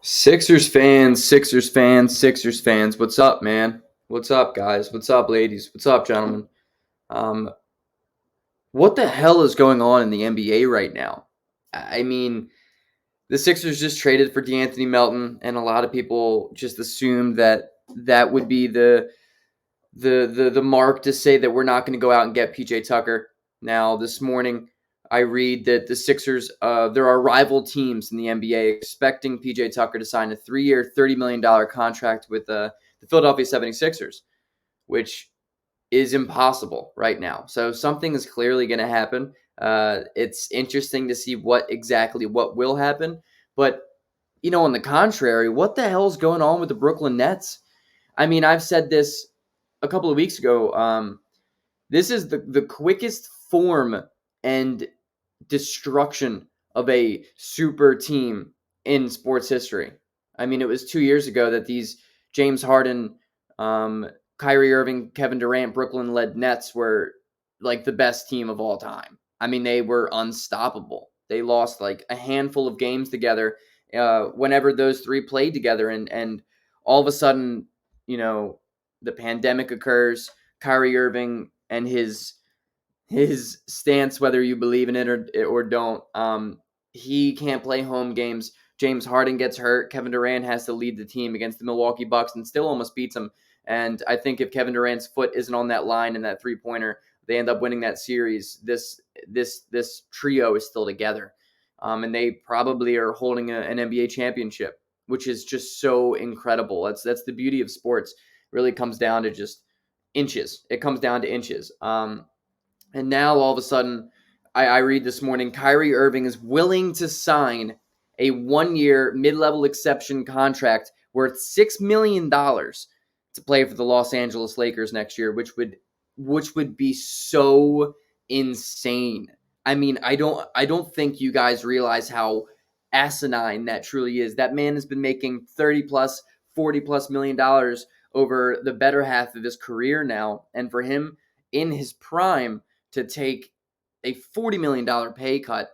Sixers fans. What's up, man? What's up, guys? What's up, ladies? What's up, gentlemen? Um, what the hell is going on in the NBA right now? I mean, the Sixers just traded for DeAnthony Melton, and a lot of people just assumed that that would be the mark to say that we're not going to go out and get P.J. Tucker. Now, this morning, I read that the Sixers, there are rival teams in the NBA expecting P.J. Tucker to sign a 3-year, $30 million contract with the Philadelphia 76ers, which is impossible right now. So something is clearly going to happen. It's interesting to see what will happen. But, on the contrary, what the hell is going on with the Brooklyn Nets? I mean, I've said this a couple of weeks ago. This is the quickest form and destruction of a super team in sports history. I mean, it was 2 years ago that these James Harden, Kyrie Irving, Kevin Durant, Brooklyn-led Nets were like the best team of all time. I mean, they were unstoppable. They lost like a handful of games together whenever those three played together, and all of a sudden, the pandemic occurs. Kyrie Irving and his stance, whether you believe in it or don't, he can't play home games. James Harden gets hurt. Kevin Durant has to lead the team against the Milwaukee Bucks and still almost beats them. And I think if Kevin Durant's foot isn't on that line and that three-pointer, they end up winning that series. This trio is still together, and they probably are holding an NBA championship, which is just so incredible. That's the beauty of sports. It really comes down to just inches. It comes down to inches. And now all of a sudden, I read this morning, Kyrie Irving is willing to sign a 1-year mid-level exception contract worth $6 million to play for the Los Angeles Lakers next year, which would be so insane. I mean, I don't think you guys realize how asinine that truly is. That man has been making 30 plus, 40 plus million dollars over the better half of his career now, and for him in his prime to take a $40 million pay cut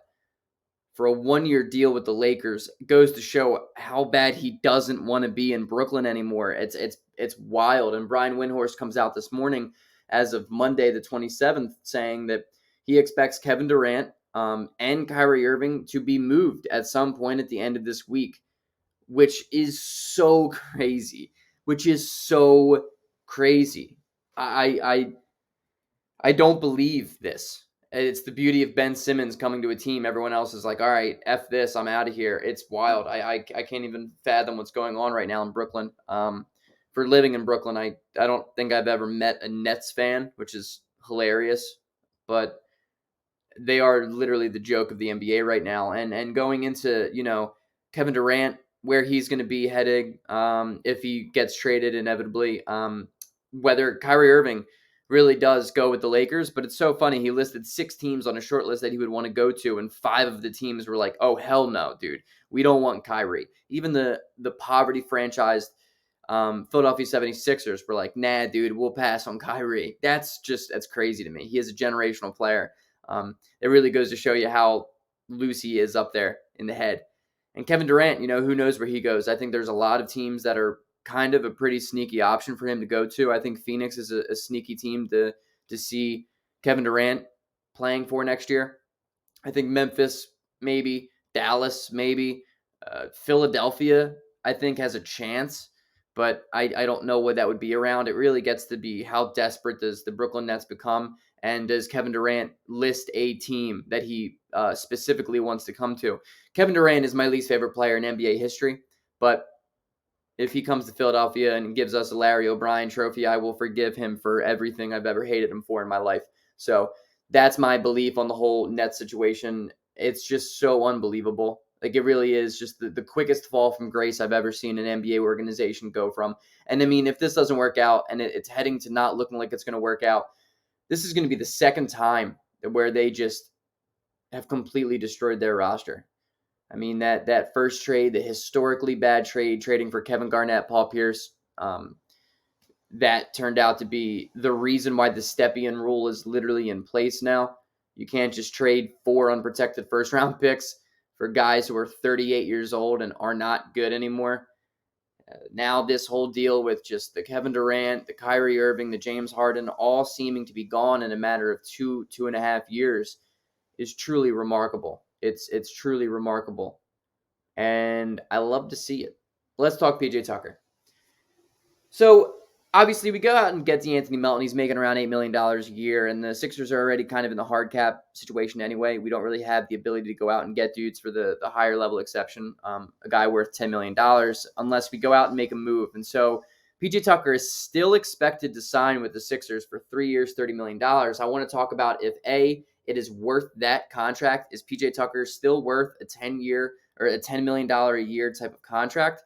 for a 1-year deal with the Lakers goes to show how bad he doesn't want to be in Brooklyn anymore. It's wild. And Brian Windhorst comes out this morning as of Monday the 27th saying that he expects Kevin Durant and Kyrie Irving to be moved at some point at the end of this week, which is so crazy. I don't believe this. It's the beauty of Ben Simmons coming to a team. Everyone else is like, all right, F this, I'm out of here. It's wild. I can't even fathom what's going on right now in Brooklyn. For living in Brooklyn, I don't think I've ever met a Nets fan, which is hilarious. But they are literally the joke of the NBA right now. And going into, Kevin Durant, where he's going to be heading if he gets traded inevitably, whether Kyrie Irving really does go with the Lakers. But it's so funny. He listed 6 teams on a short list that he would want to go to, and 5 of the teams were like, oh, hell no, dude. We don't want Kyrie. Even the poverty franchised Philadelphia 76ers were like, nah, dude, we'll pass on Kyrie. That's crazy to me. He is a generational player. It really goes to show you how loose he is up there in the head. And Kevin Durant, who knows where he goes. I think there's a lot of teams that are kind of a pretty sneaky option for him to go to. I think Phoenix is a sneaky team to see Kevin Durant playing for next year. I think Memphis, maybe. Dallas, maybe. Philadelphia, I think, has a chance. But I don't know what that would be around. It really gets to be how desperate does the Brooklyn Nets become, and does Kevin Durant list a team that he specifically wants to come to? Kevin Durant is my least favorite player in NBA history, but if he comes to Philadelphia and gives us a Larry O'Brien trophy, I will forgive him for everything I've ever hated him for in my life. So that's my belief on the whole Nets situation. It's just so unbelievable. Like, it really is just the quickest fall from grace I've ever seen an NBA organization go from. And I mean, if this doesn't work out and it's heading to not looking like it's going to work out, this is going to be the second time where they just have completely destroyed their roster. I mean, that first trade, the historically bad trade, trading for Kevin Garnett, Paul Pierce, that turned out to be the reason why the Stepien rule is literally in place now. You can't just trade 4 unprotected first-round picks for guys who are 38 years old and are not good anymore. Now this whole deal with just the Kevin Durant, the Kyrie Irving, the James Harden, all seeming to be gone in a matter of 2.5 years is truly remarkable. It's truly remarkable, and I love to see it. Let's talk P.J. Tucker. So obviously we go out and get D'Anthony Melton. He's making around $8 million a year, and the Sixers are already kind of in the hard cap situation anyway. We don't really have the ability to go out and get dudes for the higher level exception, a guy worth $10 million, unless we go out and make a move. And so P.J. Tucker is still expected to sign with the Sixers for 3 years, $30 million. I want to talk about if it is worth that contract. Is P.J. Tucker still worth a 10-year or a $10 million a year type of contract?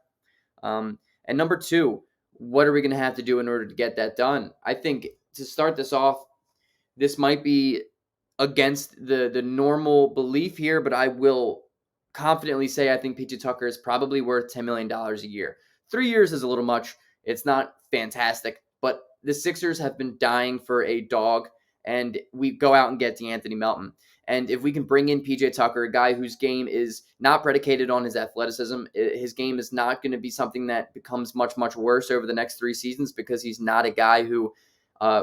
And number two, what are we going to have to do in order to get that done? I think to start this off, this might be against the normal belief here, but I will confidently say I think P.J. Tucker is probably worth $10 million a year. 3 years is a little much. It's not fantastic, but the Sixers have been dying for a dog, and we go out and get D'Anthony Melton. And if we can bring in P.J. Tucker, a guy whose game is not predicated on his athleticism, his game is not going to be something that becomes much, much worse over the next 3 seasons because he's not a guy who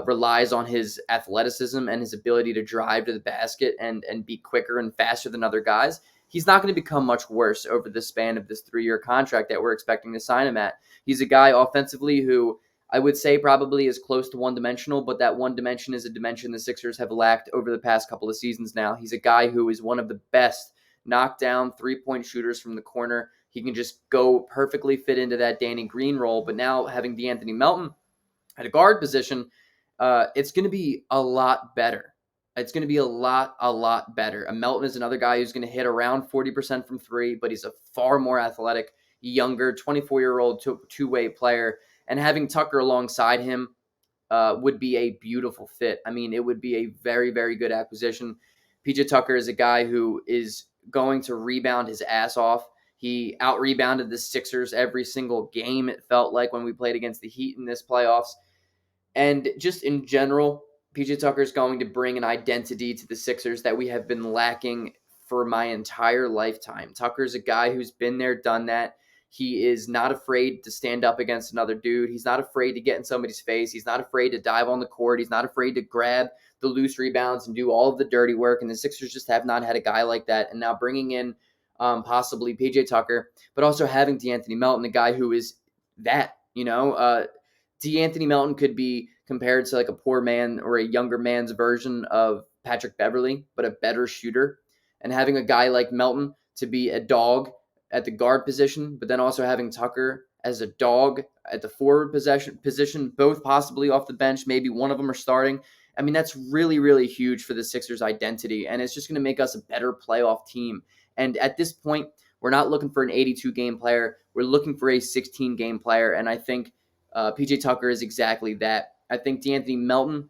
relies on his athleticism and his ability to drive to the basket and be quicker and faster than other guys. He's not going to become much worse over the span of this 3-year contract that we're expecting to sign him at. He's a guy offensively who I would say probably is close to one-dimensional, but that one dimension is a dimension the Sixers have lacked over the past couple of seasons now. He's a guy who is one of the best knockdown three-point shooters from the corner. He can just go perfectly fit into that Danny Green role, but now having D'Anthony Melton at a guard position, it's going to be a lot better. It's going to be a lot better. And Melton is another guy who's going to hit around 40% from three, but he's a far more athletic, younger, 24-year-old two-way player. And having Tucker alongside him would be a beautiful fit. I mean, it would be a very, very good acquisition. P.J. Tucker is a guy who is going to rebound his ass off. He out-rebounded the Sixers every single game, it felt like, when we played against the Heat in this playoffs. And just in general, P.J. Tucker is going to bring an identity to the Sixers that we have been lacking for my entire lifetime. Tucker's a guy who's been there, done that. He is not afraid to stand up against another dude. He's not afraid to get in somebody's face. He's not afraid to dive on the court. He's not afraid to grab the loose rebounds and do all of the dirty work. And the Sixers just have not had a guy like that. And now bringing in possibly P.J. Tucker, but also having D'Anthony Melton, the guy who is that, D'Anthony Melton could be compared to like a poor man or a younger man's version of Patrick Beverley, but a better shooter. And having a guy like Melton to be a dog at the guard position, but then also having Tucker as a dog at the forward position, both possibly off the bench. Maybe one of them are starting. I mean, that's really, really huge for the Sixers' identity, and it's just going to make us a better playoff team. And at this point, we're not looking for an 82-game player. We're looking for a 16-game player, and I think P.J. Tucker is exactly that. I think D'Anthony Melton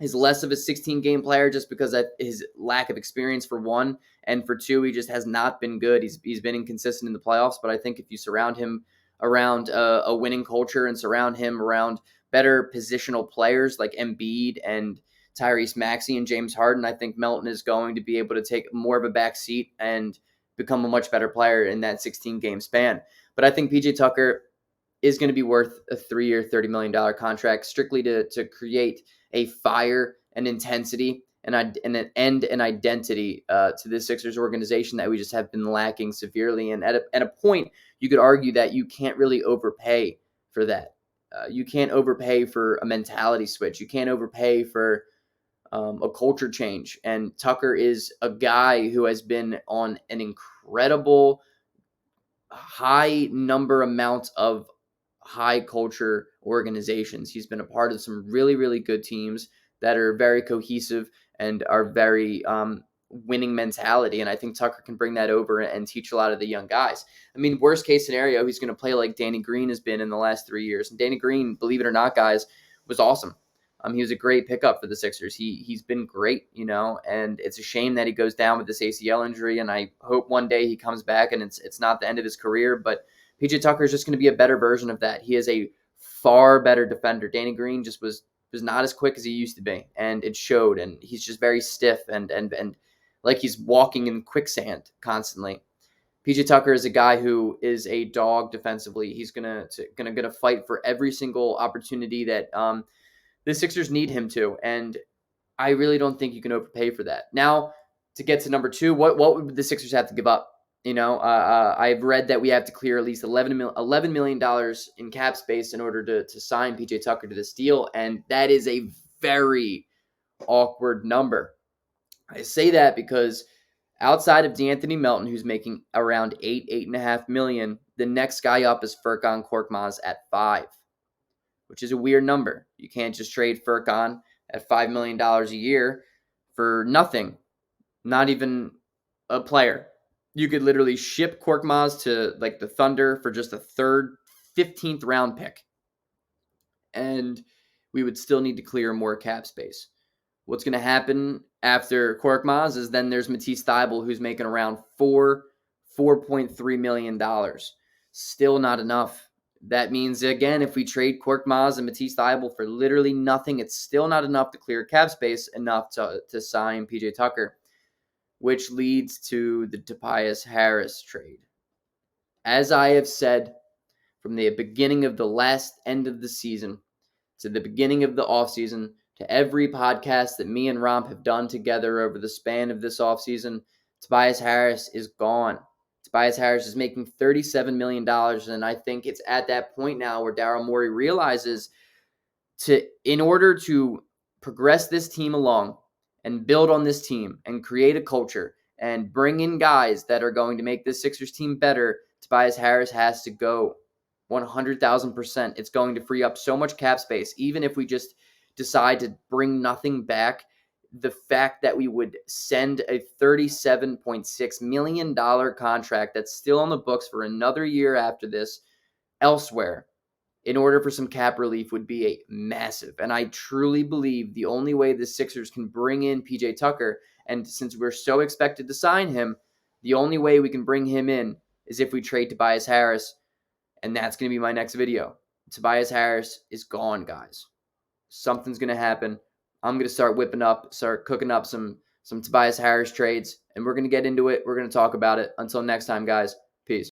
is less of a 16-game player just because of his lack of experience, for one, and for two, he just has not been good. He's been inconsistent in the playoffs, but I think if you surround him around a winning culture and surround him around better positional players like Embiid and Tyrese Maxey and James Harden, I think Melton is going to be able to take more of a back seat and become a much better player in that 16-game span. But I think P.J. Tucker is going to be worth a 3-year, $30 million contract strictly to create a fire and intensity and an identity to the Sixers organization that we just have been lacking severely. And at a point, you could argue that you can't really overpay for that. You can't overpay for a mentality switch. You can't overpay for a culture change. And Tucker is a guy who has been on an incredible high number amount of high culture organizations. He's been a part of some really, really good teams that are very cohesive and are very winning mentality. And I think Tucker can bring that over and teach a lot of the young guys. I mean, worst case scenario, he's going to play like Danny Green has been in the last 3 years. And Danny Green, believe it or not, guys, was awesome. He was a great pickup for the Sixers. He's been great, and it's a shame that he goes down with this ACL injury. And I hope one day he comes back and it's not the end of his career. But P.J. Tucker is just going to be a better version of that. He is a far better defender. Danny Green just was not as quick as he used to be, and it showed. And he's just very stiff and like he's walking in quicksand constantly. PJ Tucker is a guy who is a dog defensively. He's gonna fight for every single opportunity that the Sixers need him to, and I really don't think you can overpay for that. Now, to get to number two, what would the Sixers have to give up? I've read that we have to clear at least $11 million in cap space in order to sign PJ Tucker to this deal, and that is a very awkward number. I say that because outside of D'Anthony Melton, who's making around $8.5 million, the next guy up is Furkan Korkmaz at $5, which is a weird number. You can't just trade Furkan at $5 million a year for nothing, not even a player. You could literally ship Korkmaz to like the Thunder for just a third, 15th round pick, and we would still need to clear more cap space. What's going to happen after Korkmaz is then there's Matisse Thybulle, who's making around $4.3 million. Still not enough. That means, again, if we trade Korkmaz and Matisse Thybulle for literally nothing, it's still not enough to clear cap space enough to sign PJ Tucker, which leads to the Tobias Harris trade. As I have said from the beginning of the last end of the season to the beginning of the offseason, to every podcast that me and Romp have done together over the span of this offseason, Tobias Harris is gone. Tobias Harris is making $37 million, and I think it's at that point now where Daryl Morey realizes in order to progress this team along and build on this team and create a culture and bring in guys that are going to make this Sixers team better, Tobias Harris has to go 100,000%. It's going to free up so much cap space, even if we just decide to bring nothing back. The fact that we would send a $37.6 million contract that's still on the books for another year after this elsewhere in order for some cap relief would be a massive. And I truly believe the only way the Sixers can bring in PJ Tucker, and since we're so expected to sign him, the only way we can bring him in is if we trade Tobias Harris, and that's going to be my next video. Tobias Harris is gone, guys. Something's going to happen. I'm going to start cooking up some Tobias Harris trades, and we're going to get into it. We're going to talk about it. Until next time, guys. Peace.